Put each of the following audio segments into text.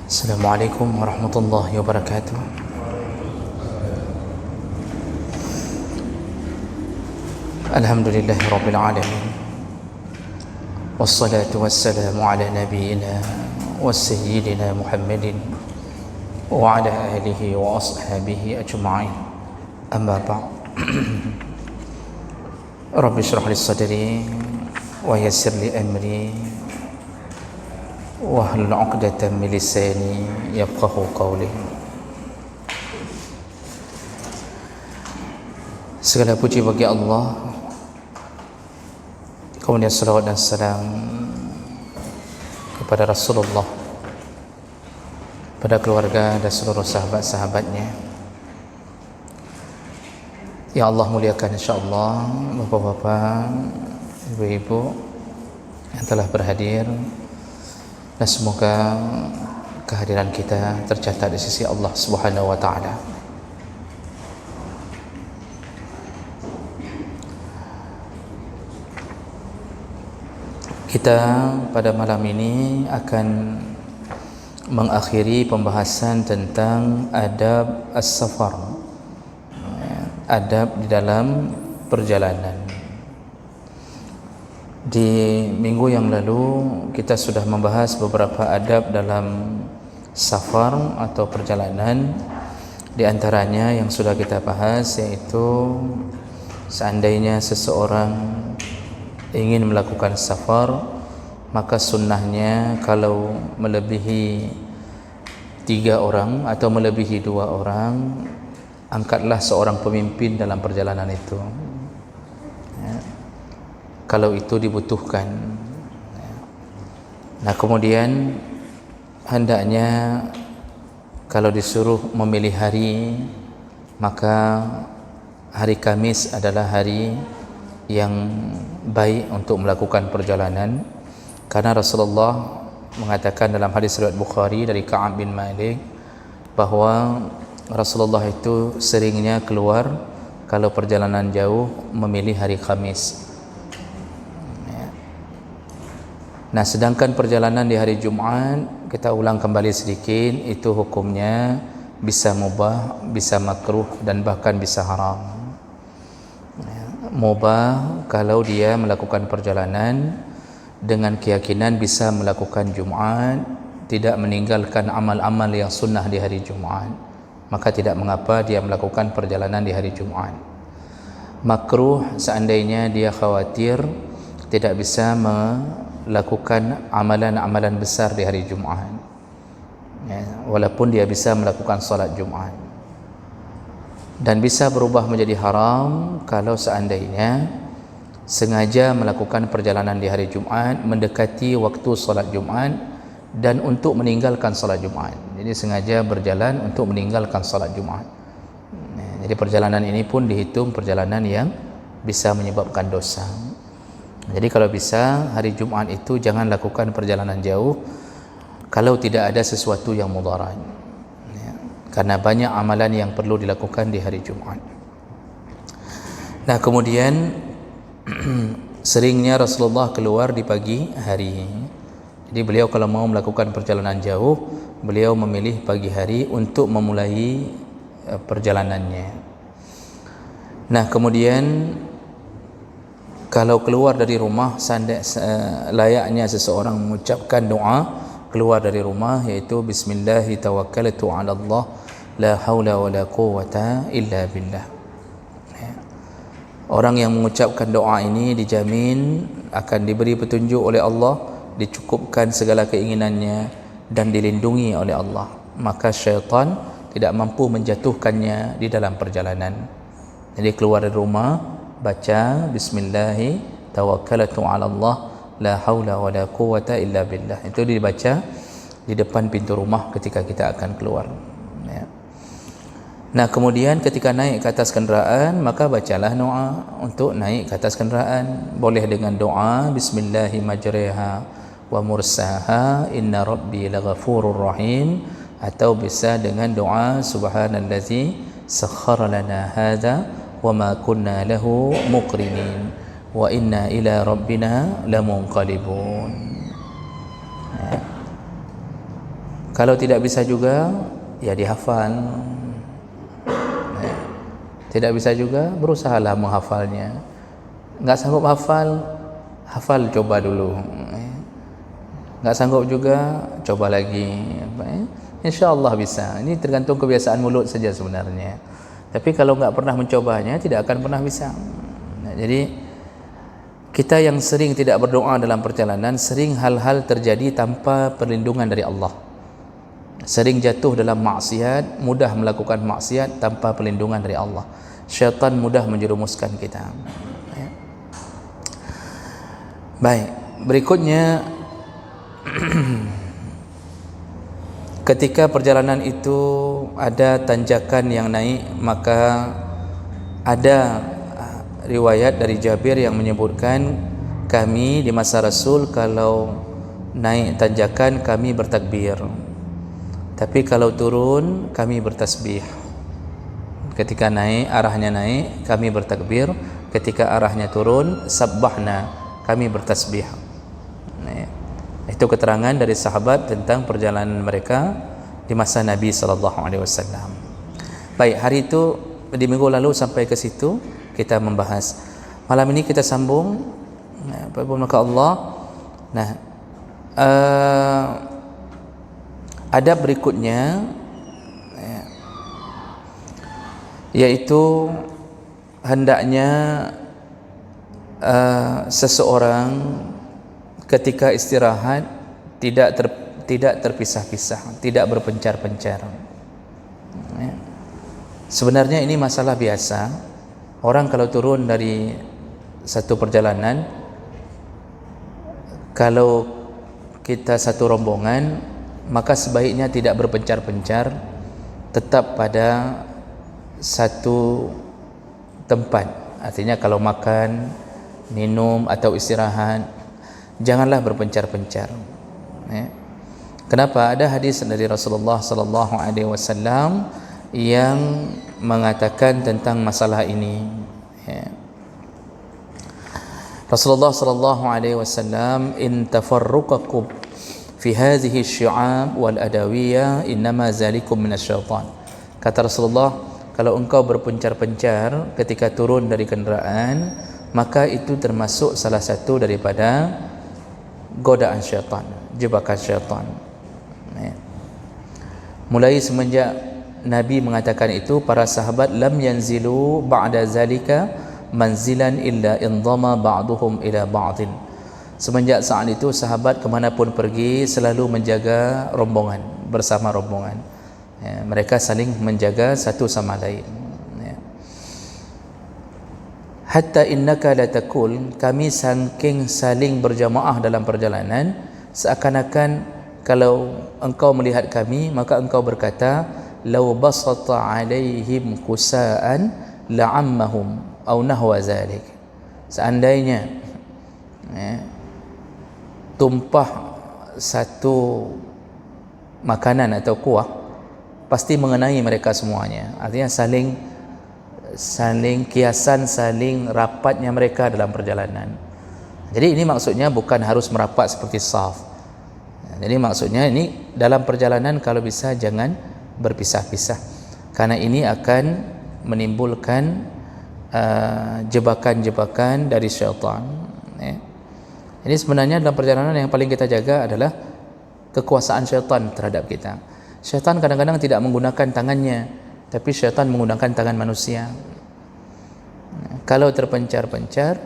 Assalamualaikum warahmatullahi wabarakatuh. Alhamdulillahi rabbil alamin. Wassalatu wassalamu ala nabiyyina wa sayyidina Muhammadin wa ala alihi wa ashabihi ajma'in. Amma ba'd. Rabbi shrah li sadri wa yassir li amri wahlul 'uqdatam min lisani yafqahu qawli. Segala puji bagi Allah, kemudian salawat dan salam kepada Rasulullah, pada keluarga dan seluruh sahabat-sahabatnya. Ya Allah muliakan insyaAllah bapak-bapak, ibu-ibu yang telah berhadir, dan semoga kehadiran kita tercatat di sisi Allah Subhanahu wa taala. Kita pada malam ini akan mengakhiri pembahasan tentang adab as-safar, adab di dalam perjalanan. Di minggu yang lalu kita sudah membahas beberapa adab dalam safar atau perjalanan. Di antaranya yang sudah kita bahas yaitu seandainya seseorang ingin melakukan safar, maka sunnahnya kalau melebihi 3 orang atau melebihi 2 orang, angkatlah seorang pemimpin dalam perjalanan itu, kalau itu dibutuhkan. Nah, kemudian hendaknya kalau disuruh memilih hari, maka hari Kamis adalah hari yang baik untuk melakukan perjalanan, karena Rasulullah mengatakan dalam hadis riwayat Bukhari dari Ka'ab bin Malik bahwa Rasulullah itu seringnya keluar kalau perjalanan jauh memilih hari Kamis. Nah, sedangkan perjalanan di hari Jumat, kita ulang kembali sedikit, itu hukumnya bisa mubah, bisa makruh, dan bahkan bisa haram. Mubah kalau dia melakukan perjalanan dengan keyakinan bisa melakukan Jumat, tidak meninggalkan amal-amal yang sunnah di hari Jumat, maka tidak mengapa dia melakukan perjalanan di hari Jumat. Makruh seandainya dia khawatir tidak bisa melakukan amalan-amalan besar di hari Jumat, walaupun dia bisa melakukan salat Jumat. Dan bisa berubah menjadi haram kalau seandainya sengaja melakukan perjalanan di hari Jumat mendekati waktu salat Jumat dan untuk meninggalkan salat Jumat. Jadi sengaja berjalan untuk meninggalkan salat Jumat. Jadi perjalanan ini pun dihitung perjalanan yang bisa menyebabkan dosa. Jadi kalau bisa hari Jumat itu jangan lakukan perjalanan jauh kalau tidak ada sesuatu yang mudarat, karena banyak amalan yang perlu dilakukan di hari Jumat. Nah, kemudian seringnya Rasulullah keluar di pagi hari. Jadi beliau kalau mau melakukan perjalanan jauh, beliau memilih pagi hari untuk memulai perjalanannya. Nah, kemudian kalau keluar dari rumah, layaknya seseorang mengucapkan doa keluar dari rumah, yaitu bismillahi tawakkaltu 'ala Allah la haula wala quwwata illa billah. Orang yang mengucapkan doa ini dijamin akan diberi petunjuk oleh Allah, dicukupkan segala keinginannya dan dilindungi oleh Allah, maka syaitan tidak mampu menjatuhkannya di dalam perjalanan. Jadi keluar dari rumah, baca bismillahi tawakkaltu 'ala Allah la haula wala quwwata illa billah. Itu dibaca di depan pintu rumah ketika kita akan keluar. Nah, kemudian ketika naik ke atas kenderaan, maka bacalah doa untuk naik ke atas kenderaan. Boleh dengan doa bismillahi majriha wa mursaha inna rabbi laghafurur rahim, atau bisa dengan doa subhanallazi sakhkhara lana hadza wa ma kunna lahu muqrinin wa inna ila rabbina lamunqalibun. Kalau tidak bisa juga, ya dihafal. Tidak bisa juga, berusahalah menghafalnya. Enggak sanggup hafal, hafal coba dulu. Enggak sanggup juga, coba lagi. InsyaAllah bisa. Ini tergantung kebiasaan mulut saja sebenarnya. Tapi kalau enggak pernah mencobanya, tidak akan pernah bisa. Jadi kita yang sering tidak berdoa dalam perjalanan, sering hal-hal terjadi tanpa perlindungan dari Allah. Sering jatuh dalam maksiat, mudah melakukan maksiat tanpa perlindungan dari Allah. Syaitan mudah menjerumuskan kita. Baik, berikutnya ketika perjalanan itu ada tanjakan yang naik, maka ada riwayat dari Jabir yang menyebutkan kami di masa Rasul kalau naik tanjakan kami bertakbir, tapi kalau turun kami bertasbih. Ketika naik, arahnya naik, kami bertakbir. Ketika arahnya turun, sabbahna, kami bertasbih. Itu keterangan dari sahabat tentang perjalanan mereka di masa Nabi SAW. Baik, hari itu di minggu lalu sampai ke situ kita membahas. Malam ini kita sambung. Maka Allah. Nah, adab berikutnya, yaitu hendaknya seseorang ketika istirahat tidak terpisah-pisah, tidak berpencar-pencar. Sebenarnya ini masalah biasa. Orang kalau turun dari satu perjalanan, kalau kita satu rombongan, maka sebaiknya tidak berpencar-pencar, tetap pada satu tempat. Artinya kalau makan, minum atau istirahat, janganlah berpencar-pencar. Kenapa? Ada hadis dari Rasulullah sallallahu alaihi wasallam yang mengatakan tentang masalah ini. Rasulullah sallallahu alaihi wasallam, in tafarruqakum fi hadhihi asy-syu'ab wal adawiyah innama zalikum minasyaitan. Kata Rasulullah, kalau engkau berpencar-pencar ketika turun dari kenderaan, maka itu termasuk salah satu daripada godaan syaitan, jebakan syaitan. Mulai semenjak Nabi mengatakan itu, para sahabat lam yanzilu ba'da zalika manzilan illa indama ba'duhum ila ba'din. Semenjak saat itu sahabat kemanapun pergi selalu menjaga rombongan, bersama rombongan. Mereka saling menjaga satu sama lain. Hatta innaka la taqul, kami saking saling berjamaah dalam perjalanan, seakan-akan kalau engkau melihat kami, maka engkau berkata, law basata alaihim kusaan la'ammahum aw nahwa zalik. Seandainya tumpah satu makanan atau kuah, pasti mengenai mereka semuanya. Artinya saling kiasan, saling rapatnya mereka dalam perjalanan. Jadi ini maksudnya bukan harus merapat seperti saf. Jadi maksudnya ini dalam perjalanan kalau bisa jangan berpisah-pisah, karena ini akan menimbulkan jebakan-jebakan dari syaitan. Ini sebenarnya dalam perjalanan yang paling kita jaga adalah kekuasaan syaitan terhadap kita. Syaitan kadang-kadang tidak menggunakan tangannya, tapi syaitan menggunakan tangan manusia. Kalau terpencar-pencar,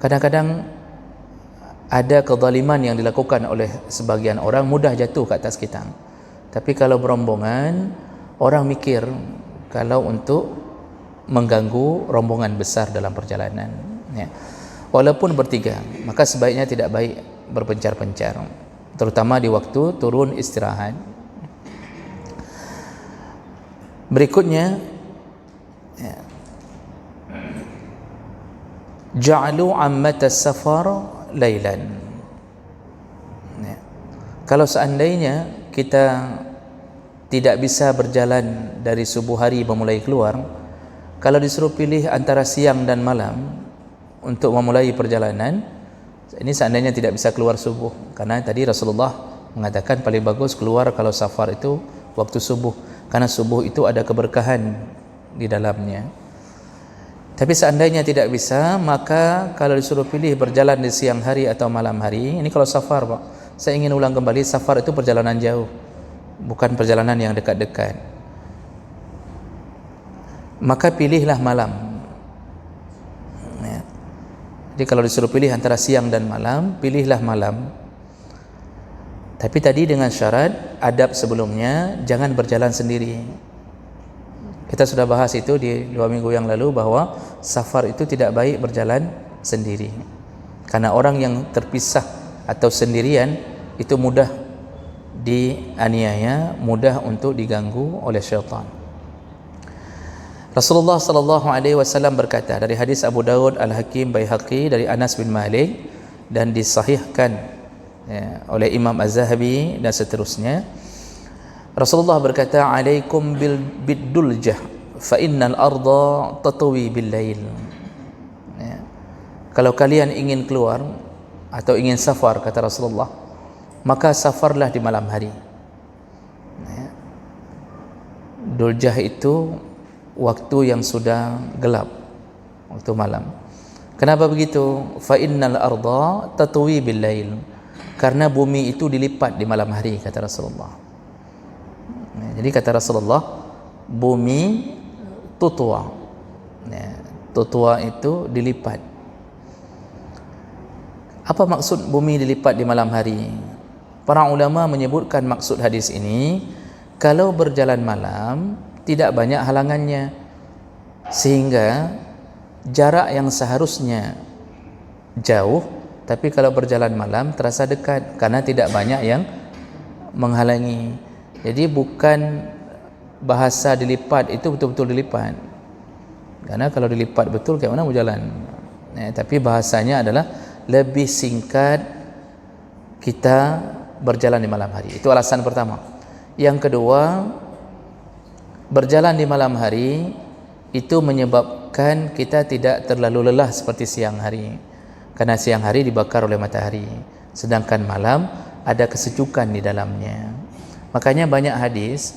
kadang-kadang ada kezaliman yang dilakukan oleh sebagian orang, mudah jatuh ke atas kita. Tapi kalau berombongan, orang mikir kalau untuk mengganggu rombongan besar dalam perjalanan. Walaupun bertiga, maka sebaiknya tidak baik berpencar-pencar, terutama di waktu turun istirahat. Berikutnya, ja'alu ammatas safar lailan. Kalau seandainya kita tidak bisa berjalan dari subuh hari memulai keluar, kalau disuruh pilih antara siang dan malam untuk memulai perjalanan, ini seandainya tidak bisa keluar subuh, karena tadi Rasulullah mengatakan paling bagus keluar kalau safar itu waktu subuh, karena subuh itu ada keberkahan di dalamnya. Tapi seandainya tidak bisa, maka kalau disuruh pilih berjalan di siang hari atau malam hari, ini kalau safar Pak, saya ingin ulang kembali, safar itu perjalanan jauh, bukan perjalanan yang dekat-dekat. Maka pilihlah malam. Ya. Jadi kalau disuruh pilih antara siang dan malam, pilihlah malam. Tapi tadi dengan syarat, adab sebelumnya, jangan berjalan sendiri. Kita sudah bahas itu di 2 minggu yang lalu, bahwa safar itu tidak baik berjalan sendiri, karena orang yang terpisah atau sendirian itu mudah dianiaya, mudah untuk diganggu oleh syaitan. Rasulullah sallallahu alaihi wasallam berkata dari hadis Abu Daud, Al-Hakim, Baihaqi dari Anas bin Malik, dan disahihkan oleh Imam Az-Zahabi dan seterusnya. Rasulullah berkata, alaikum biduljah fa innal arda tatwi bil lail. Ya. Kalau kalian ingin keluar atau ingin safar, kata Rasulullah, maka safarlah di malam hari. Ya. Duljah itu waktu yang sudah gelap, waktu malam. Kenapa begitu? Fa innal arda tatwi bil lail. Karena bumi itu dilipat di malam hari, kata Rasulullah. Jadi kata Rasulullah, bumi tutwa. Tutwa itu dilipat. Apa maksud bumi dilipat di malam hari? Para ulama menyebutkan maksud hadis ini, kalau berjalan malam tidak banyak halangannya, sehingga jarak yang seharusnya jauh, tapi kalau berjalan malam terasa dekat karena tidak banyak yang menghalangi. Jadi bukan bahasa dilipat itu betul-betul dilipat, karena kalau dilipat betul kayak mana mau jalan. Tapi bahasanya adalah lebih singkat kita berjalan di malam hari. Itu alasan pertama. Yang kedua, berjalan di malam hari itu menyebabkan kita tidak terlalu lelah seperti siang hari, karena siang hari dibakar oleh matahari, sedangkan malam ada kesejukan di dalamnya. Makanya banyak hadis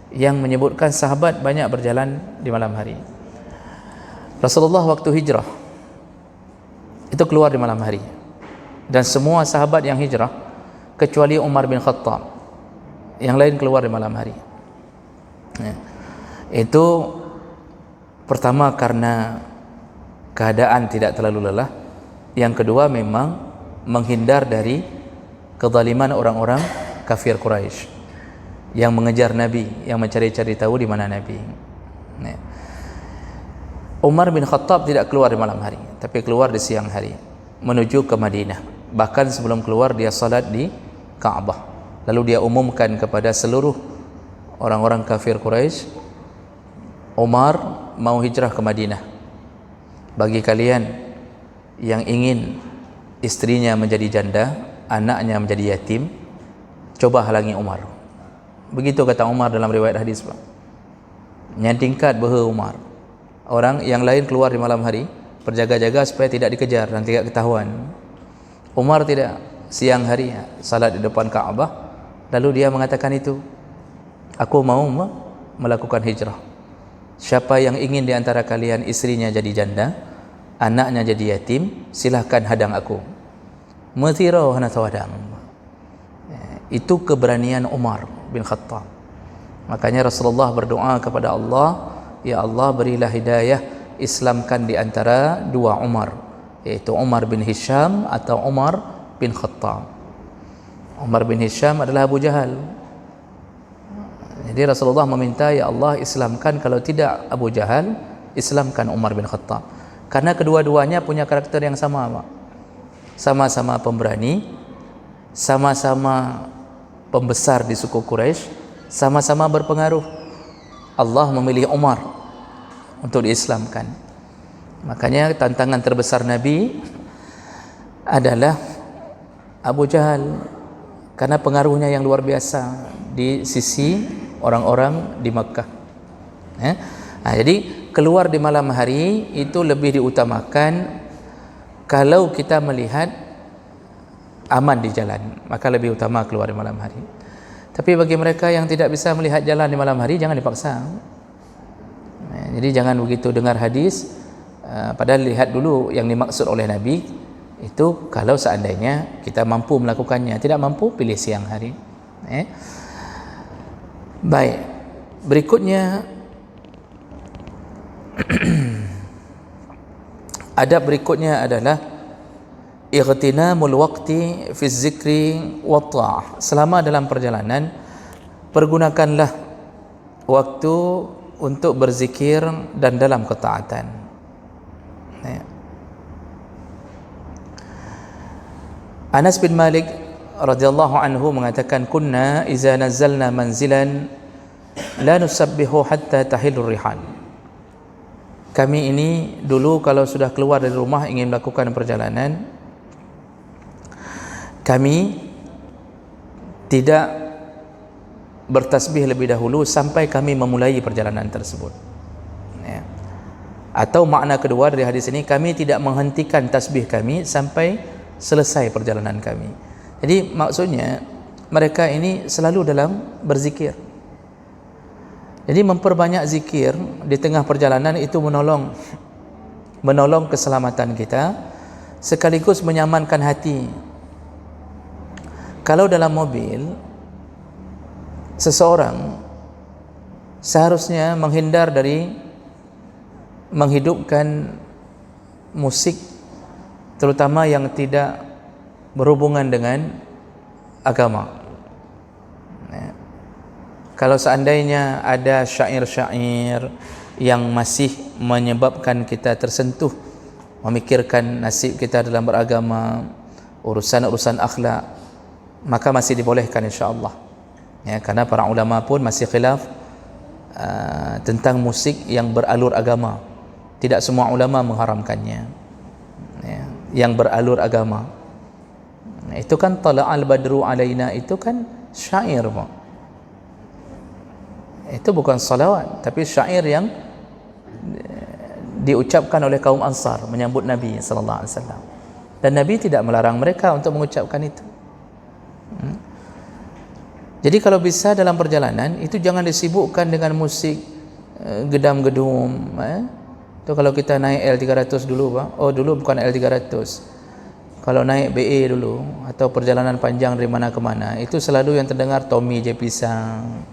yang menyebutkan sahabat banyak berjalan di malam hari. Rasulullah waktu hijrah itu keluar di malam hari, dan semua sahabat yang hijrah kecuali Umar bin Khattab, yang lain keluar di malam hari. Itu pertama karena keadaan tidak terlalu lelah, yang kedua memang menghindar dari kezaliman orang-orang kafir Quraisy yang mengejar Nabi, yang mencari-cari tahu di mana Nabi. Umar bin Khattab tidak keluar di malam hari, tapi keluar di siang hari menuju ke Madinah. Bahkan sebelum keluar dia salat di Ka'bah. Lalu dia umumkan kepada seluruh orang-orang kafir Quraisy, Umar mau hijrah ke Madinah. Bagi kalian yang ingin istrinya menjadi janda, anaknya menjadi yatim, coba halangi Umar. Begitu kata Umar dalam riwayat hadis, Pak. Nyantingkat beha Umar. Orang yang lain keluar di malam hari, berjaga-jaga supaya tidak dikejar dan tidak ketahuan. Umar tidak, siang hari salat di depan Ka'bah, lalu dia mengatakan itu, aku mau melakukan hijrah. Siapa yang ingin di antara kalian istrinya jadi janda, anaknya jadi yatim, silahkan hadang aku. Mathirau hana tawadang. Itu keberanian Umar bin Khattab. Makanya Rasulullah berdoa kepada Allah, ya Allah berilah hidayah, Islamkan di antara dua Umar, yaitu Umar bin Hisham atau Umar bin Khattab. Umar bin Hisham adalah Abu Jahal. Jadi Rasulullah meminta, ya Allah Islamkan, kalau tidak Abu Jahal, Islamkan Umar bin Khattab. Karena kedua-duanya punya karakter yang sama, Pak. Sama-sama pemberani, sama-sama pembesar di suku Quraisy, sama-sama berpengaruh. Allah memilih Umar untuk diislamkan. Makanya tantangan terbesar Nabi adalah Abu Jahal, karena pengaruhnya yang luar biasa di sisi orang-orang di Makkah. Jadi keluar di malam hari itu lebih diutamakan kalau kita melihat aman di jalan, maka lebih utama keluar di malam hari. Tapi bagi mereka yang tidak bisa melihat jalan di malam hari, jangan dipaksa. Jadi jangan begitu dengar hadis, padahal lihat dulu yang dimaksud oleh Nabi itu kalau seandainya kita mampu melakukannya. Tidak mampu, pilih siang hari. Baik, berikutnya adab berikutnya adalah ightinamul waqti fi zikri wa ta'ah. Selama dalam perjalanan, pergunakanlah waktu untuk berzikir dan dalam ketaatan. Anas bin Malik radhiyallahu anhu mengatakan, kunna iza nazzalna manzilan la nusabbihu hatta tahillur rihal. Kami ini dulu kalau sudah keluar dari rumah ingin melakukan perjalanan, kami tidak bertasbih lebih dahulu sampai kami memulai perjalanan tersebut. Atau makna kedua dari hadis ini, kami tidak menghentikan tasbih kami sampai selesai perjalanan kami. Jadi maksudnya mereka ini selalu dalam berzikir. Jadi memperbanyak zikir di tengah perjalanan itu menolong keselamatan kita, sekaligus menyamankan hati. Kalau dalam mobil, seseorang seharusnya menghindar dari menghidupkan musik, terutama yang tidak berhubungan dengan agama. Kalau seandainya ada syair-syair yang masih menyebabkan kita tersentuh, memikirkan nasib kita dalam beragama, urusan-urusan akhlak, maka masih dibolehkan insya-Allah. Karena para ulama pun masih khilaf tentang musik yang beralur agama. Tidak semua ulama mengharamkannya. Yang beralur agama. Itu kan tala'al badru alaina, itu kan syair, Pak. Itu bukan salawat, tapi syair yang diucapkan oleh kaum Ansar menyambut Nabi sallallahu alaihi wasallam. Dan Nabi tidak melarang mereka untuk mengucapkan itu. Jadi kalau bisa dalam perjalanan itu jangan disibukkan dengan musik gedam-gedum. Itu kalau kita naik L300 dulu, Pak. Oh, dulu bukan L300. Kalau naik BA dulu atau perjalanan panjang dari mana ke mana, itu selalu yang terdengar Tommy J Pisang.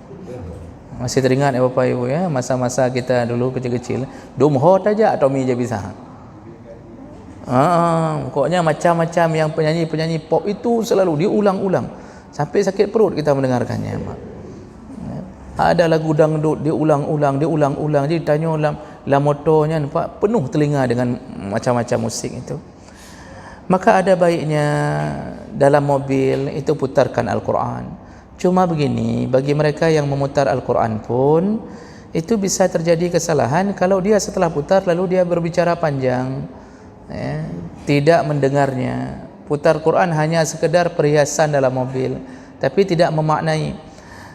Masih teringat ya Bapak Ibu ya, masa-masa kita dulu kecil-kecil, Dumhot aja Tommy J Pisang. Pokoknya macam-macam yang penyanyi-penyanyi pop itu selalu diulang-ulang sampai sakit perut kita mendengarkannya. Ada lagu dangdut diulang-ulang, jadi tanya la motornya nampak penuh telinga dengan macam-macam musik itu. Maka ada baiknya dalam mobil itu putarkan Al-Quran. Cuma begini, bagi mereka yang memutar Al-Quran pun itu bisa terjadi kesalahan kalau dia setelah putar lalu dia berbicara panjang, tidak mendengarnya. Putar Quran hanya sekedar perhiasan dalam mobil, tapi tidak memaknai.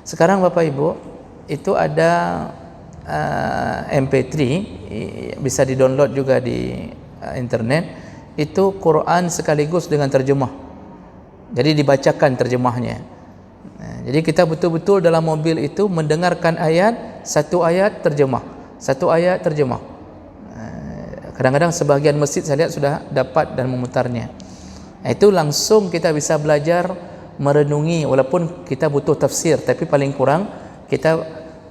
Sekarang Bapak Ibu, itu ada MP3, bisa di-download juga di internet, itu Quran sekaligus dengan terjemah. Jadi dibacakan terjemahnya. Jadi kita betul-betul dalam mobil itu mendengarkan ayat, satu ayat terjemah, satu ayat terjemah. Kadang-kadang sebahagian masjid saya lihat sudah dapat dan memutarnya. Itu langsung kita bisa belajar merenungi, walaupun kita butuh tafsir, tapi paling kurang kita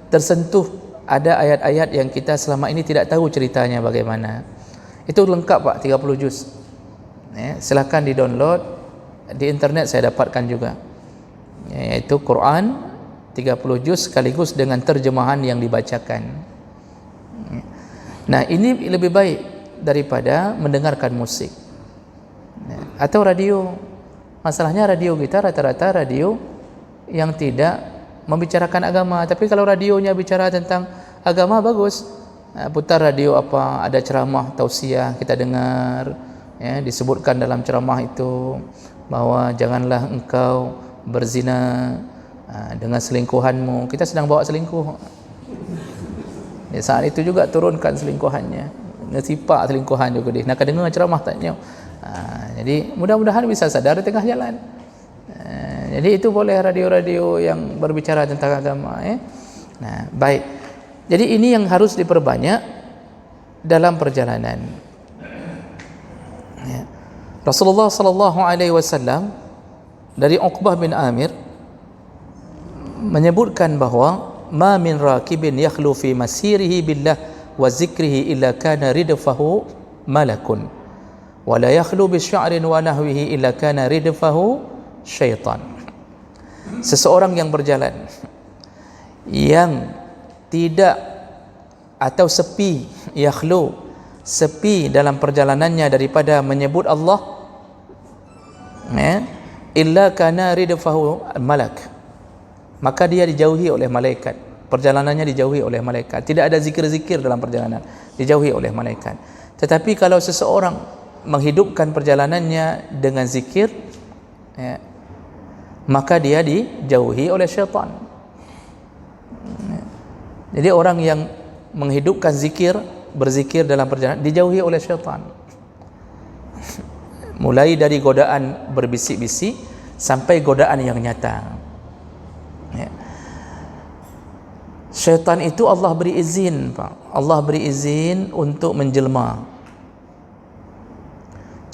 tersentuh ada ayat-ayat yang kita selama ini tidak tahu ceritanya bagaimana. Itu lengkap Pak, 30 juz. Silakan di-download di internet, saya dapatkan juga. Yaitu Quran 30 juz sekaligus dengan terjemahan yang dibacakan. Nah, ini lebih baik daripada mendengarkan musik atau radio. Masalahnya radio kita rata-rata radio yang tidak membicarakan agama. Tapi kalau radionya bicara tentang agama, bagus. Putar radio apa, ada ceramah tausiah kita dengar, disebutkan dalam ceramah itu bahwa janganlah engkau berzina dengan selingkuhanmu. Kita sedang bawa selingkuh. Saat itu juga turunkan selingkuhannya, ngesipak selingkuhan juga dia. Nak dengar ceramah tanya, Jadi mudah-mudahan bisa sadar di tengah jalan. Jadi itu boleh radio-radio yang berbicara tentang agama, ya. Nah, baik. Jadi ini yang harus diperbanyak dalam perjalanan. Ya. Rasulullah sallallahu alaihi wasallam dari Uqbah bin Amir menyebutkan bahawa ma min rakibin yakhlu fi masirihi billah wa zikrihi illa kana ridfahu malakun wa la yakhlu bi sya'rin wa nahwihi illa kana ridfahu syaitan. Seseorang yang berjalan yang tidak atau sepi, yakhlu, sepi dalam perjalanannya daripada menyebut Allah, ya, illa kana ridfahu malak, maka dia dijauhi oleh malaikat. Perjalanannya dijauhi oleh malaikat. Tidak ada zikir-zikir dalam perjalanan, dijauhi oleh malaikat. Tetapi kalau seseorang menghidupkan perjalanannya dengan zikir, ya, maka dia dijauhi oleh syaitan. Jadi orang yang menghidupkan zikir, berzikir dalam perjalanan, dijauhi oleh syaitan. Mulai dari godaan berbisik-bisik sampai godaan yang nyata. Ya. Syaitan itu Allah beri izin, Pak. Allah beri izin untuk menjelma.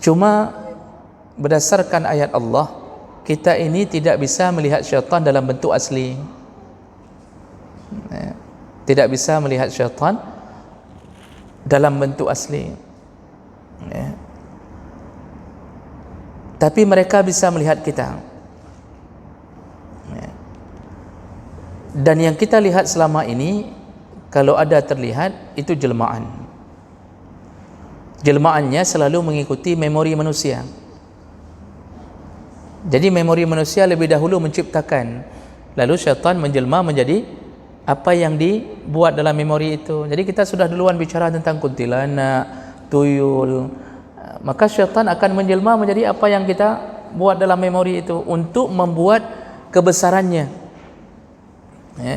Cuma berdasarkan ayat Allah, kita ini tidak bisa melihat syaitan dalam bentuk asli. Ya. Tidak bisa melihat syaitan dalam bentuk asli, ya. Tapi mereka bisa melihat kita, ya. Dan yang kita lihat selama ini, kalau ada terlihat, itu jelmaan. Jelmaannya selalu mengikuti memori manusia. Jadi memori manusia lebih dahulu menciptakan, lalu syaitan menjelma menjadi apa yang dibuat dalam memori itu. Jadi kita sudah duluan bicara tentang kuntilanak, tuyul, maka syaitan akan menjelma menjadi apa yang kita buat dalam memori itu untuk membuat kebesarannya, ya.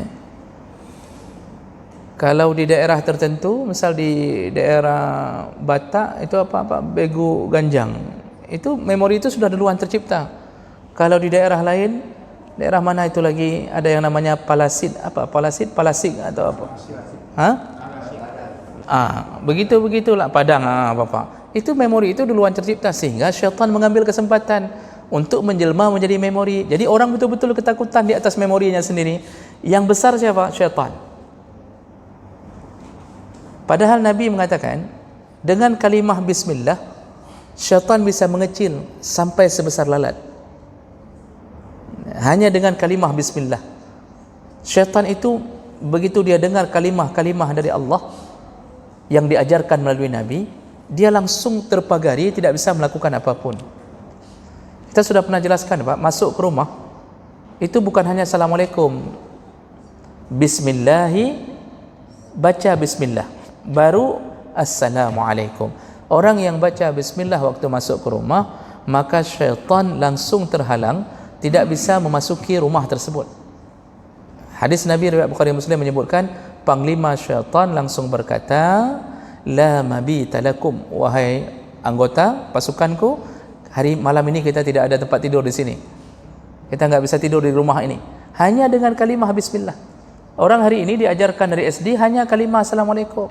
Kalau di daerah tertentu, misal di daerah Batak itu apa begu ganjang, itu memori itu sudah duluan tercipta. Kalau di daerah lain, daerah mana itu lagi ada yang namanya palasid, palasik atau apa? Begitulah Padang, Bapak. Itu memori itu duluan tercipta sehingga syaitan mengambil kesempatan untuk menjelma menjadi memori. Jadi orang betul-betul ketakutan di atas memorinya sendiri. Yang besar siapa? Syaitan. Padahal Nabi mengatakan dengan kalimah bismillah syaitan bisa mengecil sampai sebesar lalat. Hanya dengan kalimah bismillah. Syaitan itu begitu dia dengar kalimah-kalimah dari Allah yang diajarkan melalui Nabi, dia langsung terpagari, tidak bisa melakukan apapun. Kita sudah pernah jelaskan, Pak, masuk ke rumah itu bukan hanya assalamualaikum, bismillahi, baca bismillah, baru assalamualaikum. Orang yang baca bismillah waktu masuk ke rumah, maka syaitan langsung terhalang, tidak bisa memasuki rumah tersebut. Hadis Nabi riwayat Bukhari Muslim menyebutkan, panglima syaitan langsung berkata, la mabita lakum, wahai anggota pasukanku, hari malam ini kita tidak ada tempat tidur di sini. Kita enggak bisa tidur di rumah ini. Hanya dengan kalimah bismillah. Orang hari ini diajarkan dari SD hanya kalimah assalamualaikum.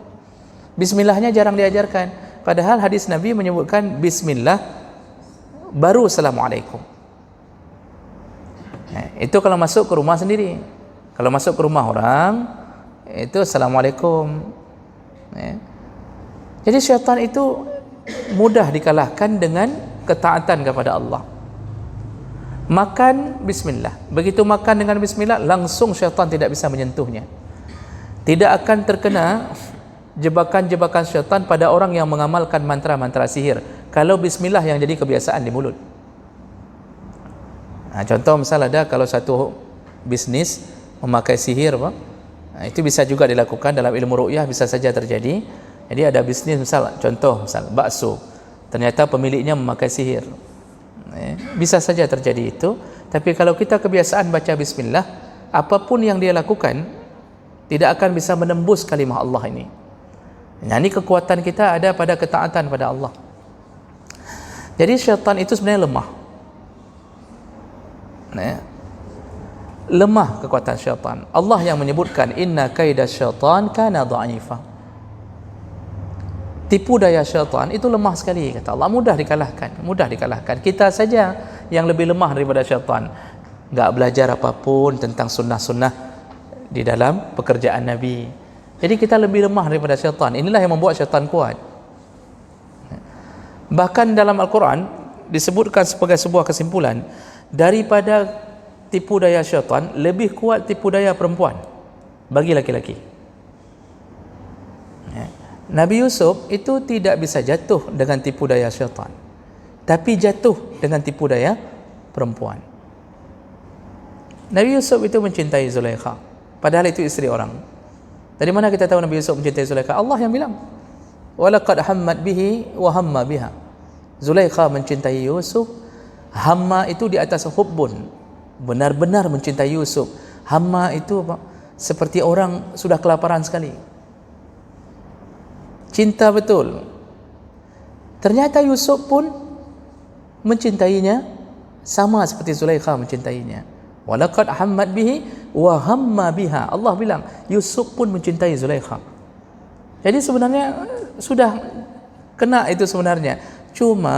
Bismillahnya jarang diajarkan. Padahal hadis Nabi menyebutkan bismillah baru assalamualaikum. Itu kalau masuk ke rumah sendiri. Kalau masuk ke rumah orang, itu assalamualaikum, ya. Jadi syaitan itu mudah dikalahkan dengan ketaatan kepada Allah. Makan bismillah. Begitu makan dengan bismillah, langsung syaitan tidak bisa menyentuhnya. Tidak akan terkena jebakan-jebakan syaitan pada orang yang mengamalkan mantra-mantra sihir kalau bismillah yang jadi kebiasaan di mulut. Contoh misal ada kalau satu bisnis memakai sihir, Pak, itu bisa juga dilakukan dalam ilmu ruqyah, bisa saja terjadi. Jadi ada bisnis misal, contoh misal bakso, ternyata pemiliknya memakai sihir, bisa saja terjadi itu. Tapi kalau kita kebiasaan baca bismillah, apapun yang dia lakukan tidak akan bisa menembus kalimah Allah ini. Nah, ini kekuatan kita ada pada ketaatan pada Allah. Jadi syaitan itu sebenarnya lemah. Lemah kekuatan syaitan. Allah yang menyebutkan inna kaida syaitan kana dha'ifa. Tipu daya syaitan itu lemah sekali, kata Allah, mudah dikalahkan. Kita saja yang lebih lemah daripada syaitan. Enggak belajar apapun tentang sunnah-sunnah di dalam pekerjaan Nabi. Jadi kita lebih lemah daripada syaitan. Inilah yang membuat syaitan kuat. Bahkan dalam Al-Quran disebutkan sebagai sebuah kesimpulan, daripada tipu daya syaitan lebih kuat tipu daya perempuan bagi laki-laki. Nabi Yusuf itu tidak bisa jatuh dengan tipu daya syaitan, tapi jatuh dengan tipu daya perempuan. Nabi Yusuf itu mencintai Zulaikha, padahal itu isteri orang. Dari mana kita tahu Nabi Yusuf mencintai Zulaikha? Allah yang bilang, walaqad hammat bihi wa hamma biha. Zulaikha mencintai Yusuf. Hamma itu di atas hubbun, benar-benar mencintai Yusuf. Hamma itu seperti orang sudah kelaparan sekali, cinta betul. Ternyata Yusuf pun mencintainya sama seperti Zulaikha mencintainya. Walaqad hammat bihi wa hamma biha. Allah bilang Yusuf pun mencintai Zulaikha. Jadi sebenarnya sudah kena itu sebenarnya. Cuma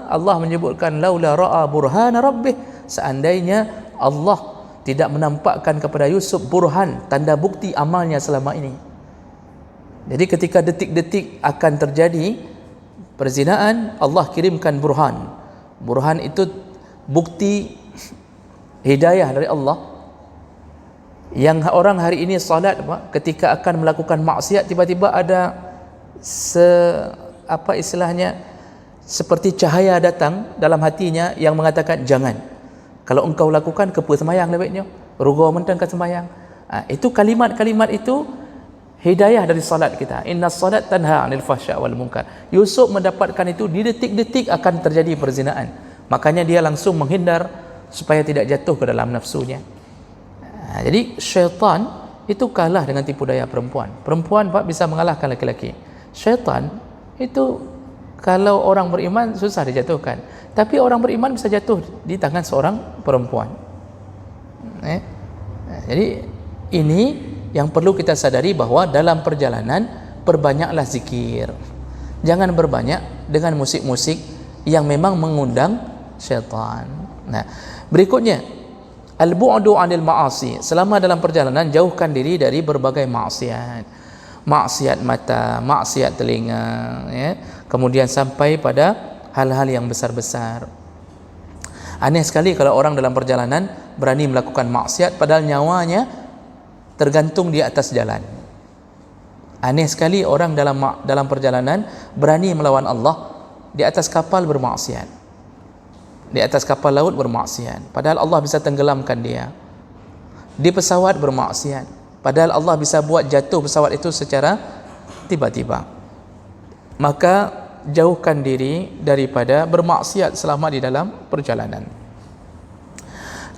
Allah menyebutkan laula ra'a burhana rabbih, seandainya Allah tidak menampakkan kepada Yusuf burhan, tanda bukti amalnya selama ini. Jadi ketika detik-detik akan terjadi perzinaan, Allah kirimkan burhan. Burhan itu bukti hidayah dari Allah. Yang orang hari ini salat, ketika akan melakukan maksiat tiba-tiba ada seperti cahaya datang dalam hatinya yang mengatakan jangan. Kalau engkau lakukan kepa semayang lebihnya, rugo mentang ke semayang. Itu kalimat-kalimat itu hidayah dari salat kita. Inna salat tanha 'anil fahsya' wal munkar. Yusuf mendapatkan itu di detik-detik akan terjadi perzinaan. Makanya dia langsung menghindar supaya tidak jatuh ke dalam nafsunya. Jadi syaitan itu kalah dengan tipu daya perempuan. Perempuan Pak bisa mengalahkan laki-laki. Syaitan itu kalau orang beriman susah dijatuhkan, tapi orang beriman bisa jatuh di tangan seorang perempuan. Jadi ini yang perlu kita sadari, bahwa dalam perjalanan perbanyaklah zikir. Jangan berbanyak dengan musik-musik yang memang mengundang syaitan. Nah, berikutnya al-bu'du 'anil ma'asi. Selama dalam perjalanan jauhkan diri dari berbagai maksiat. Maksiat mata, maksiat telinga, ya. Kemudian sampai pada hal-hal yang besar-besar. Aneh sekali kalau orang dalam perjalanan berani melakukan maksiat padahal nyawanya tergantung di atas jalan. Aneh sekali orang dalam perjalanan berani melawan Allah di atas kapal bermaksiat, di atas kapal laut bermaksiat, padahal Allah bisa tenggelamkan dia. Di pesawat bermaksiat, padahal Allah bisa buat jatuh pesawat itu secara tiba-tiba. Maka jauhkan diri daripada bermaksiat selama di dalam perjalanan.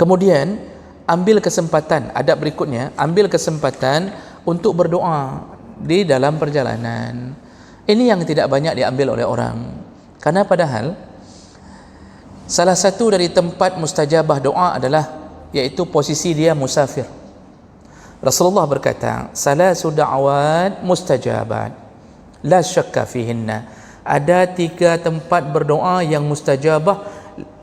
Kemudian ambil kesempatan, adab berikutnya, ambil kesempatan untuk berdoa di dalam perjalanan. Ini yang tidak banyak diambil oleh orang, karena padahal salah satu dari tempat mustajabah doa adalah yaitu posisi dia musafir. Rasulullah berkata, salasu da'awat mustajabat la syakka fihinna. Ada 3 tempat berdoa yang mustajabah,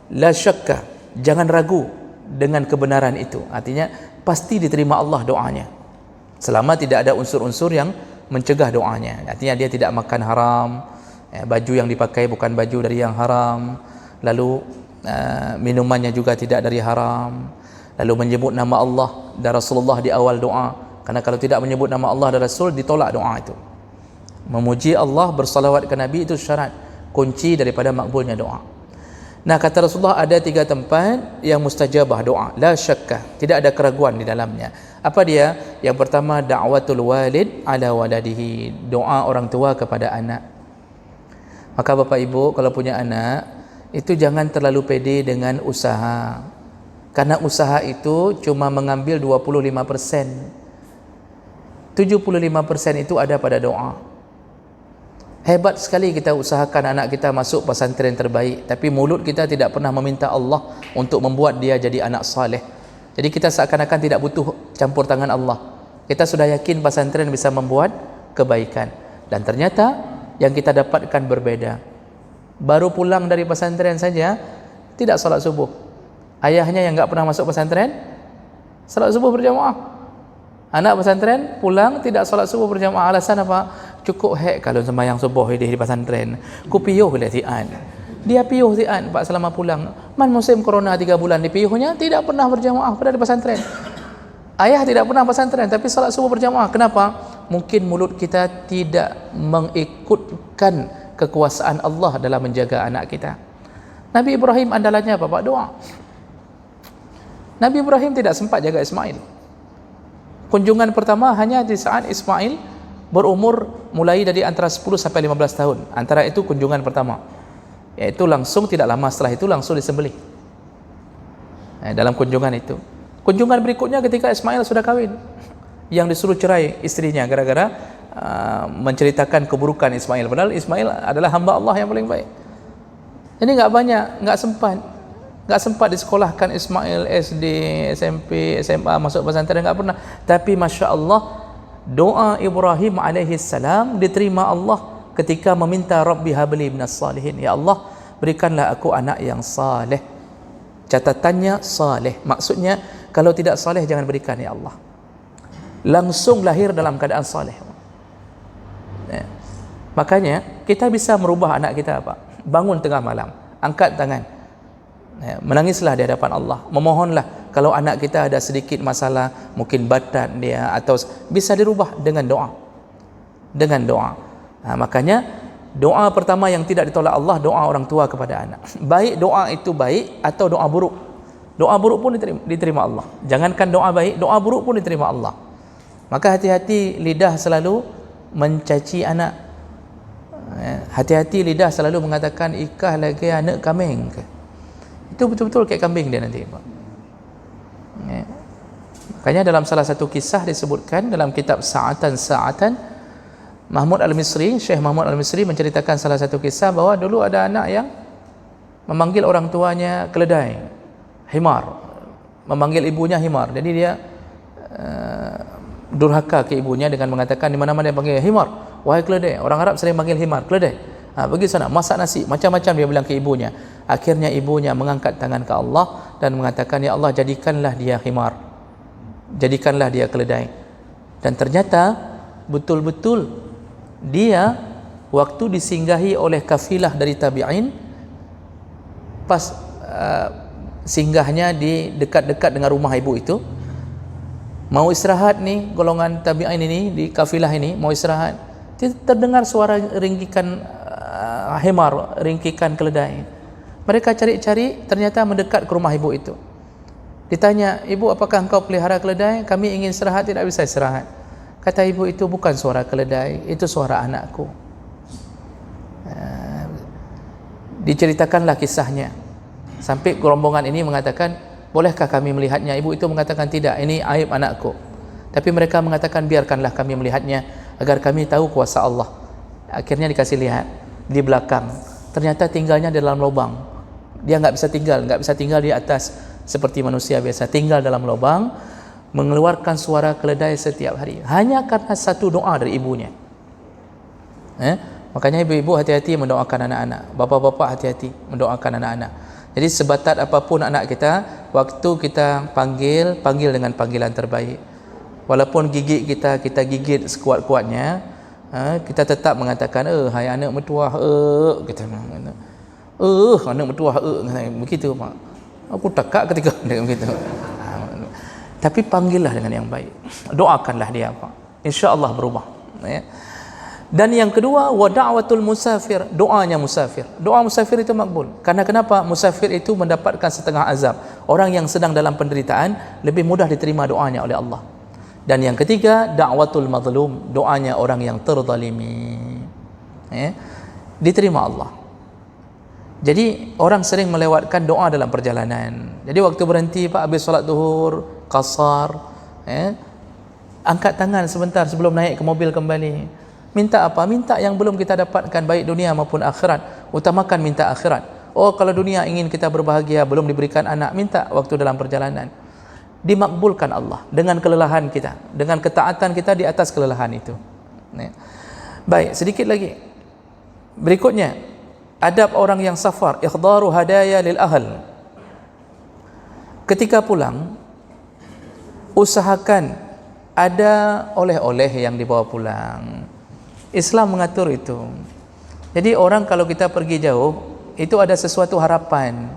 la syakka, jangan ragu dengan kebenaran itu. Artinya pasti diterima Allah doanya, selama tidak ada unsur-unsur yang mencegah doanya. Artinya dia tidak makan haram, baju yang dipakai bukan baju dari yang haram, lalu minumannya juga tidak dari haram, lalu menyebut nama Allah dan Rasulullah di awal doa, karena kalau tidak menyebut nama Allah dan Rasul ditolak doa itu. Memuji Allah, bersalawat ke Nabi itu syarat kunci daripada makbulnya doa. Nah, kata Rasulullah ada 3 tempat yang mustajabah doa, la syakka, tidak ada keraguan di dalamnya. Apa dia? Yang pertama, da'watul walid ala waladihi, doa orang tua kepada anak. Maka Bapak Ibu kalau punya anak, itu jangan terlalu pede dengan usaha, karena usaha itu cuma mengambil 25%. 75% itu ada pada doa. Hebat sekali kita usahakan anak kita masuk pesantren terbaik, tapi mulut kita tidak pernah meminta Allah untuk membuat dia jadi anak saleh. Jadi kita seakan-akan tidak butuh campur tangan Allah. Kita sudah yakin pesantren bisa membuat kebaikan, dan ternyata yang kita dapatkan berbeda. Baru pulang dari pesantren saja tidak salat subuh. Ayahnya yang enggak pernah masuk pesantren salat subuh berjamaah. Anak pesantren pulang tidak salat subuh berjamaah. Alasan apa? Cukup kalau sembahyang subuh di pesantren. Ku piyuh lah tian. Dia piyuh tian Pak selama pulang. Man musim corona 3 bulan di piyuhnya tidak pernah berjamaah pada di pesantren. Ayah tidak pernah pesantren tapi salat subuh berjamaah. Kenapa? Mungkin mulut kita tidak mengikutkan kekuasaan Allah dalam menjaga anak kita. Nabi Ibrahim andalannya apa Pak? Doa. Nabi Ibrahim tidak sempat jaga Ismail. Kunjungan pertama hanya di saat Ismail berumur mulai dari antara 10 sampai 15 tahun. Antara itu kunjungan pertama. Yaitu langsung tidak lama setelah itu langsung disembelih. Dalam kunjungan itu. Kunjungan berikutnya ketika Ismail sudah kahwin. Yang disuruh cerai istrinya gara-gara menceritakan keburukan Ismail. Padahal Ismail adalah hamba Allah yang paling baik. Jadi enggak sempat disekolahkan Ismail SD, SMP, SMA, masuk pesantren, enggak pernah. Tapi Masya Allah, doa Ibrahim alaihi salam diterima Allah ketika meminta Rabbi habli minas salihin. Ya Allah, berikanlah aku anak yang saleh. Catatannya saleh. Maksudnya kalau tidak saleh jangan berikan ya Allah. Langsung lahir dalam keadaan saleh. Makanya kita bisa merubah anak kita apa? Bangun tengah malam, angkat tangan, menangislah di hadapan Allah, memohonlah. Kalau anak kita ada sedikit masalah, mungkin badan dia atau bisa dirubah dengan doa. Makanya doa pertama yang tidak ditolak Allah, doa orang tua kepada anak. Baik doa itu baik atau doa buruk. Doa buruk pun diterima Allah. Jangankan doa baik, doa buruk pun diterima Allah. Maka hati-hati lidah selalu mencaci anak. Hati-hati lidah selalu mengatakan ikah lagi anak kambing. Itu betul-betul kayak kambing dia nanti, Pak. Makanya dalam salah satu kisah disebutkan dalam kitab Sa'atan Mahmud Al-Misri, Syekh Mahmud Al-Misri menceritakan salah satu kisah bahwa dulu ada anak yang memanggil orang tuanya keledai, himar, memanggil ibunya himar. Jadi dia durhaka ke ibunya dengan mengatakan di mana-mana dia panggil himar, wahai keledai. Orang Arab sering panggil himar, keledai. Pergi sana masak nasi, macam-macam dia bilang ke ibunya. Akhirnya ibunya mengangkat tangan ke Allah dan mengatakan, ya Allah, jadikanlah dia himar, jadikanlah dia keledai. Dan ternyata betul-betul dia waktu disinggahi oleh kafilah dari tabi'in, pas singgahnya di dekat-dekat dengan rumah ibu itu, mau istirahat nih golongan tabi'in ini di kafilah ini mau istirahat, terdengar suara ringkikan himar, ringkikan keledai. Mereka cari-cari, ternyata mendekat ke rumah ibu itu. Ditanya, ibu, apakah engkau pelihara keledai? Kami ingin istirahat, tidak bisa istirahat. Kata ibu itu, bukan suara keledai, itu suara anakku. Diceritakanlah kisahnya sampai rombongan ini mengatakan, bolehkah kami melihatnya? Ibu itu mengatakan, tidak, ini aib anakku. Tapi mereka mengatakan, biarkanlah kami melihatnya agar kami tahu kuasa Allah. Akhirnya dikasih lihat di belakang, ternyata tinggalnya di dalam lubang. Dia nggak bisa tinggal di atas seperti manusia biasa, tinggal dalam lubang, mengeluarkan suara keledai setiap hari hanya karena satu doa dari ibunya. Makanya ibu-ibu hati-hati mendoakan anak-anak, bapak-bapak hati-hati mendoakan anak-anak. Jadi sebatat apapun anak kita, waktu kita panggil dengan panggilan terbaik. Walaupun gigit kita gigit sekuat-kuatnya, kita tetap mengatakan, hai anak mertua, kita mengatakan, anak mertua, begitu Pak. Aku takak ketika begitu. Tapi panggillah dengan yang baik, doakanlah dia Pak, insya-Allah berubah. Dan yang kedua, wa da'watul musafir, doanya musafir. Doa musafir itu makbul. Karena kenapa? Musafir itu mendapatkan setengah azab. Orang yang sedang dalam penderitaan lebih mudah diterima doanya oleh Allah. Dan yang ketiga, da'watul mazlum, doanya orang yang terzalimi, diterima Allah. Jadi orang sering melewatkan doa dalam perjalanan. Jadi waktu berhenti Pak, habis solat zuhur, qasar, angkat tangan sebentar sebelum naik ke mobil kembali. Minta apa? Minta yang belum kita dapatkan, baik dunia maupun akhirat. Utamakan minta akhirat. Oh, kalau dunia ingin kita berbahagia, belum diberikan anak, minta waktu dalam perjalanan. Dimakbulkan Allah dengan kelelahan kita, dengan ketaatan kita di atas kelelahan itu. Baik, sedikit lagi. Berikutnya, adab orang yang safar, ikhdaru hadaya lil ahl. Ketika pulang, usahakan ada oleh-oleh yang dibawa pulang. Islam mengatur itu. Jadi orang kalau kita pergi jauh, itu ada sesuatu harapan.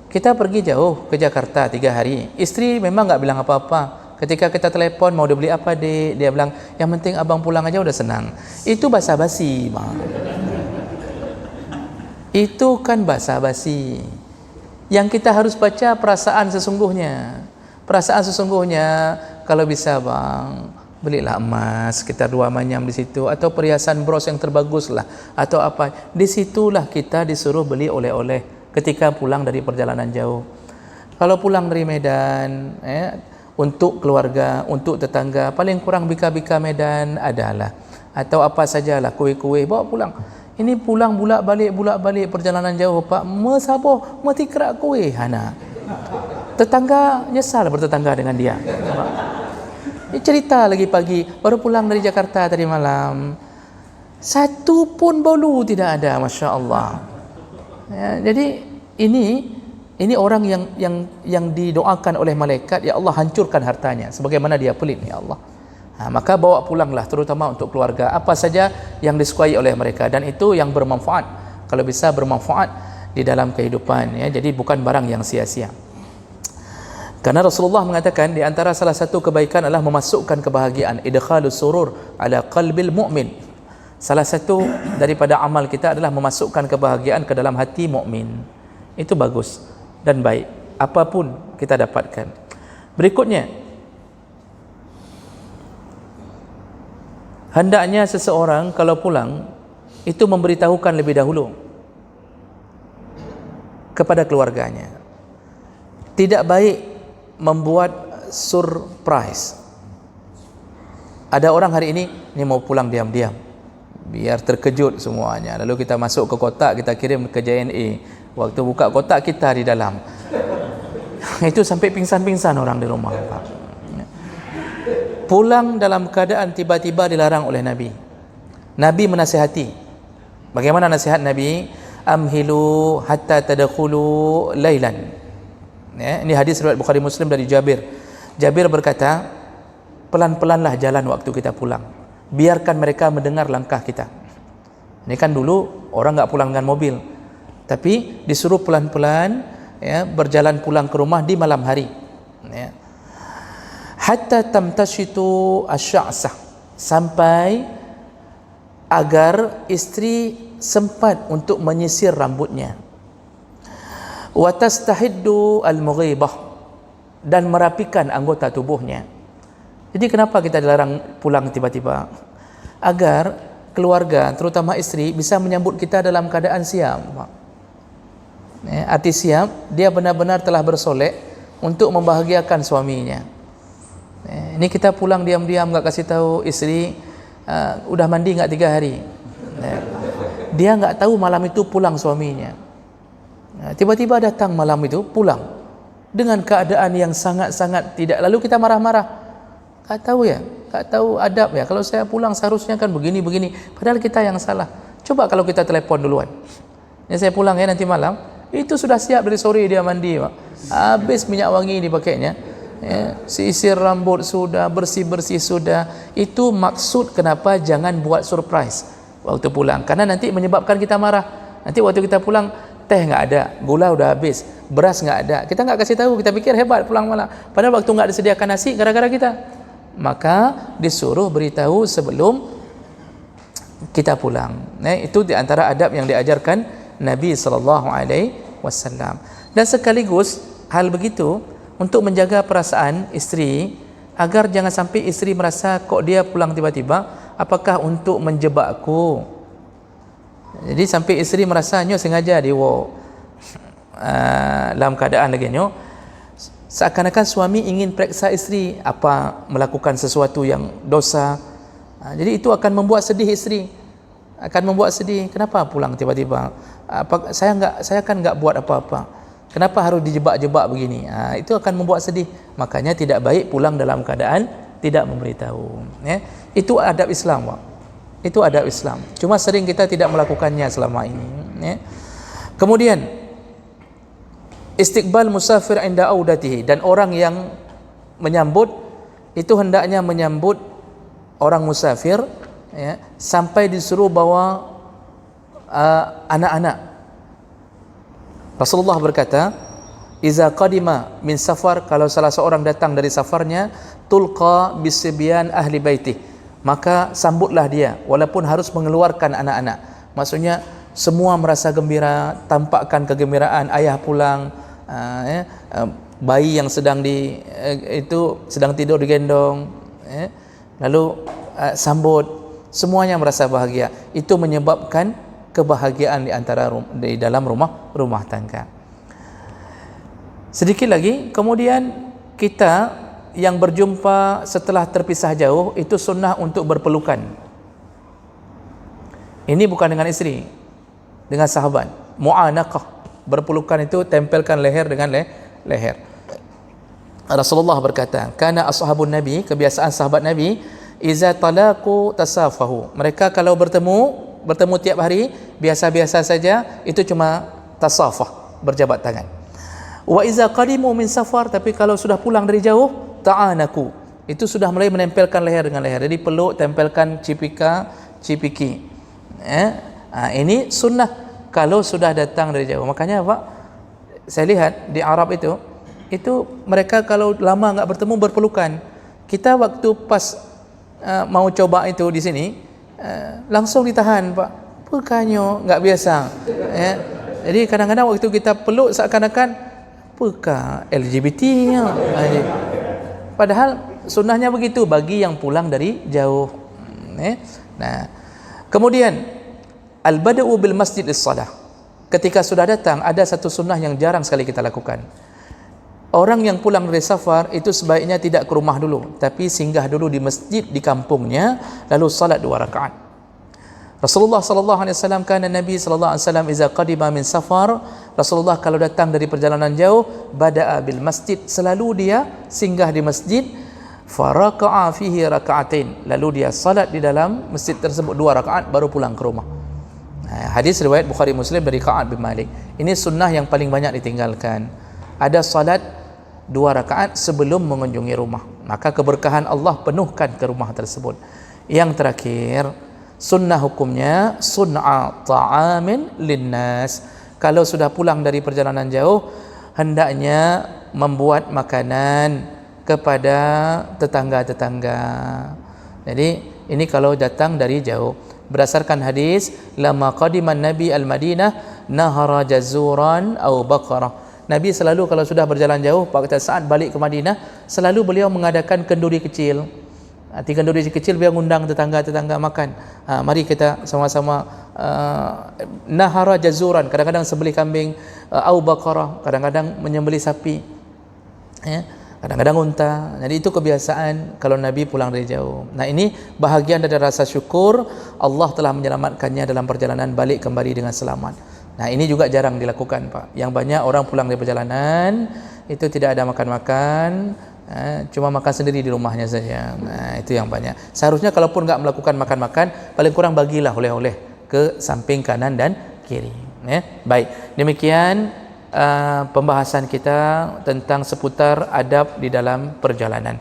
Kita pergi jauh ke Jakarta 3 hari, isteri memang enggak bilang apa-apa. Ketika kita telepon, mau dibeli apa dek, dia bilang, yang penting abang pulang aja udah senang. Itu basa-basi, bang. Itu kan basa-basi. Yang kita harus baca perasaan sesungguhnya. Perasaan sesungguhnya, kalau bisa bang, belilah emas sekitar 2 manyam di situ, atau perhiasan bros yang terbagus lah, atau apa. Disitulah kita disuruh beli oleh-oleh ketika pulang dari perjalanan jauh. Kalau pulang dari Medan, untuk keluarga, untuk tetangga, paling kurang bika-bika Medan adalah, atau apa sajalah, kuih-kuih bawa pulang. Ini pulang bulak-balik perjalanan jauh, Pak, mesaboh, metikrak kuih hana. Tetangga nyesal bertetangga dengan dia. Ini cerita lagi pagi, baru pulang dari Jakarta tadi malam, satu pun bolu tidak ada, Masya Allah. Ya, jadi ini orang yang didoakan oleh malaikat, ya Allah hancurkan hartanya sebagaimana dia pelit, ya Allah. Maka bawa pulanglah, terutama untuk keluarga, apa saja yang disukai oleh mereka, dan itu yang bermanfaat, kalau bisa bermanfaat di dalam kehidupan, ya. Jadi bukan barang yang sia-sia. Karena Rasulullah mengatakan di antara salah satu kebaikan adalah memasukkan kebahagiaan, idkhalus surur ala qalbil mu'min. Salah satu daripada amal kita adalah memasukkan kebahagiaan ke dalam hati mukmin. Itu bagus dan baik, apapun kita dapatkan. Berikutnya, hendaknya seseorang kalau pulang itu memberitahukan lebih dahulu kepada keluarganya. Tidak baik membuat surprise. Ada orang hari ini mau pulang diam-diam, biar terkejut semuanya. Lalu kita masuk ke kotak, kita kirim ke JNE. Waktu buka kotak, kita di dalam. Itu sampai pingsan-pingsan orang di rumah. Pulang dalam keadaan tiba-tiba dilarang oleh Nabi. Nabi menasihati. Bagaimana nasihat Nabi? Amhilu hatta tadkhulu lailan. Ya, ini hadis riwayat Bukhari Muslim dari Jabir. Jabir berkata, pelan-pelanlah jalan waktu kita pulang. Biarkan mereka mendengar langkah kita. Ini kan dulu orang enggak pulang dengan mobil, tapi disuruh pelan-pelan, ya, berjalan pulang ke rumah di malam hari. Ya. Hatta tamtashitu asy'asah, sampai agar istri sempat untuk menyisir rambutnya. Wa tastahiddu al-mughibah, dan merapikan anggota tubuhnya. Jadi kenapa kita dilarang pulang tiba-tiba? Agar keluarga, terutama istri, bisa menyambut kita dalam keadaan siap. Arti siap, dia benar-benar telah bersolek untuk membahagiakan suaminya. Ini kita pulang diam-diam, enggak kasih tahu istri, udah mandi enggak 3 hari. Dia enggak tahu malam itu pulang suaminya. Tiba-tiba datang malam itu, pulang dengan keadaan yang sangat-sangat tidak, lalu kita marah-marah. Tak tahu ya, tak tahu adab ya. Kalau saya pulang seharusnya kan begini-begini, padahal kita yang salah. Coba kalau kita telepon duluan, ya saya pulang ya nanti malam, itu sudah siap dari sore dia mandi, Pak. Habis minyak wangi dipakainya, ya, sisir rambut sudah, bersih-bersih sudah. Itu maksud kenapa jangan buat surprise waktu pulang, karena nanti menyebabkan kita marah. Nanti waktu kita pulang, teh nggak ada, gula udah habis, beras nggak ada, kita nggak kasih tahu, kita pikir hebat pulang malam, padahal waktu nggak disediakan nasi gara-gara kita. Maka disuruh beritahu sebelum kita pulang. Itu di antara adab yang diajarkan Nabi SAW. Dan sekaligus hal begitu untuk menjaga perasaan istri, agar jangan sampai istri merasa kok dia pulang tiba-tiba, apakah untuk menjebakku. Jadi sampai isteri merasa nyo sengaja diwo dalam keadaan lagi nyo, seakan-akan suami ingin periksa isteri apa melakukan sesuatu yang dosa, Jadi itu akan membuat sedih isteri, akan membuat sedih. Kenapa pulang tiba-tiba? Saya kan enggak buat apa-apa. Kenapa harus dijebak-jebak begini? Itu akan membuat sedih. Makanya tidak baik pulang dalam keadaan tidak memberitahu. Ya. Itu adab Islam, Pak. Itu adab Islam. Cuma sering kita tidak melakukannya selama ini. Ya. Kemudian istiqbal musafir inda audatihi, dan orang yang menyambut itu hendaknya menyambut orang musafir, ya, sampai disuruh bawa anak-anak. Rasulullah berkata, iza qadima min safar, kalau salah seorang datang dari safarnya, tulqa bisibyan ahli baitih, maka sambutlah dia walaupun harus mengeluarkan anak-anak. Maksudnya semua merasa gembira, tampakkan kegembiraan ayah pulang, bayi yang sedang sedang tidur digendong, lalu sambut, semuanya merasa bahagia. Itu menyebabkan kebahagiaan di dalam rumah tangga. Sedikit lagi, kemudian kita yang berjumpa setelah terpisah jauh, itu sunnah untuk berpelukan. Ini bukan dengan isteri, dengan sahabat. Mu'anaqah, berpelukan itu tempelkan leher dengan leher. Rasulullah berkata, kana ashabun Nabi, kebiasaan sahabat Nabi, iza talaqu tasafahu, mereka kalau bertemu tiap hari biasa-biasa saja, itu cuma tasafah, berjabat tangan. Wa iza qadimu min safar, tapi kalau sudah pulang dari jauh, ta'anaku, itu sudah mulai menempelkan leher dengan leher. Jadi peluk, tempelkan cipiki. Ini sunnah kalau sudah datang dari jauh. Makanya Pak, saya lihat di Arab itu mereka kalau lama enggak bertemu berpelukan. Kita waktu pas mau coba itu di sini, langsung ditahan, Pak. Pekanyo, enggak biasa. Ya. Jadi kadang-kadang waktu kita peluk seakan-akan peka LGBT nya. Padahal sunnahnya begitu bagi yang pulang dari jauh. Nah, kemudian al-bada'u bil masjid lis-shalah. Ketika sudah datang, ada satu sunnah yang jarang sekali kita lakukan. Orang yang pulang dari safar itu sebaiknya tidak ke rumah dulu, tapi singgah dulu di masjid di kampungnya, lalu salat 2 rakaat. Rasulullah sallallahu alaihi wasallam, kana Nabi sallallahu alaihi wasallam iza qadima min safar, Rasulullah kalau datang dari perjalanan jauh, bada'a bil masjid, selalu dia singgah di masjid, faraqa'a fihi raka'atain, lalu dia salat di dalam masjid tersebut 2 rakaat baru pulang ke rumah. Hadis riwayat Bukhari Muslim dari Ka'ab bin Malik. Ini sunnah yang paling banyak ditinggalkan. Ada salat 2 rakaat sebelum mengunjungi rumah, maka keberkahan Allah penuhkan ke rumah tersebut. Yang terakhir, sunnah hukumnya sun'a ta'amin linnas. Kalau sudah pulang dari perjalanan jauh, hendaknya membuat makanan kepada tetangga-tetangga. Jadi ini kalau datang dari jauh. Berdasarkan hadis, lama qadiman Nabi al-Madinah nahara jazuran au baqarah. Nabi selalu kalau sudah berjalan jauh, pada saat balik ke Madinah, selalu beliau mengadakan kenduri kecil. Kenduri kecil beliau undang tetangga-tetangga makan. Mari kita sama-sama nahara jazuran, kadang-kadang sembelih kambing, au baqarah, kadang-kadang menyembelih sapi. Kadang-kadang unta. Jadi itu kebiasaan kalau Nabi pulang dari jauh. Nah, ini bahagian dari rasa syukur Allah telah menyelamatkannya dalam perjalanan balik kembali dengan selamat. Nah, ini juga jarang dilakukan, Pak. Yang banyak orang pulang dari perjalanan itu tidak ada makan-makan, cuma makan sendiri di rumahnya saja. Nah, itu yang banyak. Seharusnya kalaupun enggak melakukan makan-makan, paling kurang bagilah oleh-oleh ke samping kanan dan kiri. Baik, demikian pembahasan kita tentang seputar adab di dalam perjalanan.